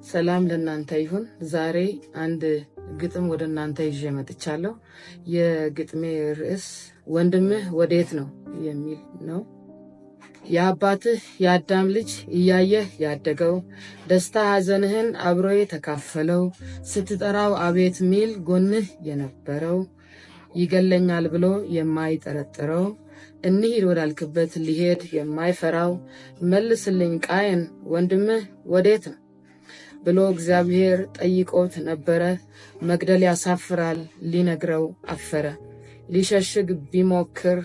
ሰላም ለእናንተ ይሁን። ዛሬ አንድ ግጥም ወደ እናንተ ይዤ መጥቻለሁ። የግጥሜ ርዕስ ወንድምህ ወዴት ነው የሚል ነው። የአባትህ የአዳም ልጅ እያየህ ያደገው ደስታ ሐዘንህን አብሮ የተካፈለው ስትጠራው አቤት ሚል ጎንህ የነበረው ይገለኛል ብሎ የማይጠረጥረው እንሂድ ወዳልክበት ሊሄድ የማይፈራው መልስልኝ ቃየን ወንድምህ ወዴት ነው ብሎ እግዚአብሔር ጠይቆት ነበረ። መግደል ያሳፍራል ሊነግረው አፈረ። ሊሸሽግ ቢሞክር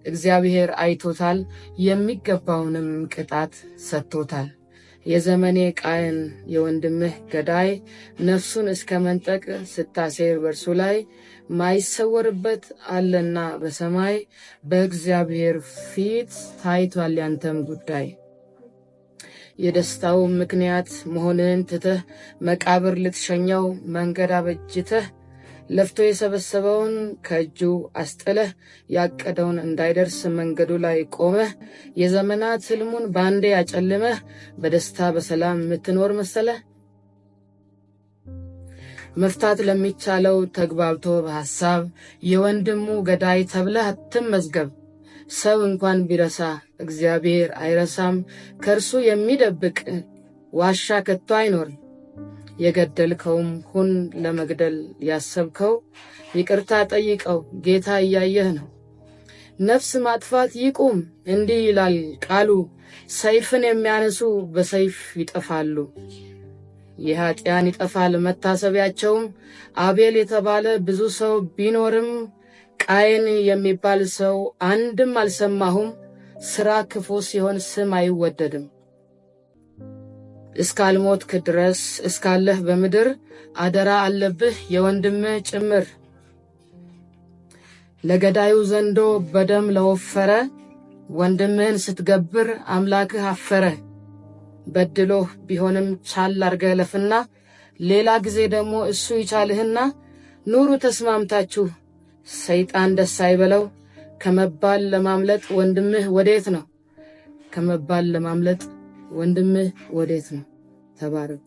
እግዚአብሔር አይቶታል፣ የሚገባውንም ቅጣት ሰጥቶታል። የዘመኔ ቃየን የወንድምህ ገዳይ ነፍሱን እስከ መንጠቅ ስታሴር በርሱ ላይ ማይሰወርበት አለና በሰማይ በእግዚአብሔር ፊት ታይቷል ያንተም ጉዳይ። የደስታው ምክንያት መሆንን ትተህ መቃብር ልትሸኘው መንገድ አበጅተህ ለፍቶ የሰበሰበውን ከእጁ አስጥለህ ያቀደውን እንዳይደርስ መንገዱ ላይ ቆመህ የዘመናት ህልሙን ባንዴ ያጨልመህ በደስታ በሰላም የምትኖር መሰለህ። መፍታት ለሚቻለው ተግባብቶ በሐሳብ የወንድሙ ገዳይ ተብለህ አትመዝገብ። ሰው እንኳን ቢረሳ እግዚአብሔር አይረሳም፣ ከእርሱ የሚደብቅ ዋሻ ከቶ አይኖርም። የገደልከውም ሁን ለመግደል ያሰብከው ይቅርታ ጠይቀው ጌታ እያየህ ነው። ነፍስ ማጥፋት ይቁም እንዲህ ይላል ቃሉ፣ ሰይፍን የሚያነሱ በሰይፍ ይጠፋሉ። የኃጢያን ይጠፋል መታሰቢያቸውም። አቤል የተባለ ብዙ ሰው ቢኖርም ቃየን የሚባል ሰው አንድም አልሰማሁም። ሥራ ክፉ ሲሆን ስም አይወደድም። እስካልሞትክ ድረስ እስካለህ በምድር አደራ አለብህ የወንድምህ ጭምር። ለገዳዩ ዘንዶ በደም ለወፈረ ወንድምህን ስትገብር አምላክህ አፈረ። በድሎህ ቢሆንም ቻል አርገህ ለፍና ሌላ ጊዜ ደግሞ እሱ ይቻልህና ኑሩ ተስማምታችሁ ሰይጣን ደስ አይበለው። ከመባል ለማምለጥ ወንድምህ ወዴት ነው? ከመባል ለማምለጥ ወንድምህ ወዴት ነው? ተባረክ።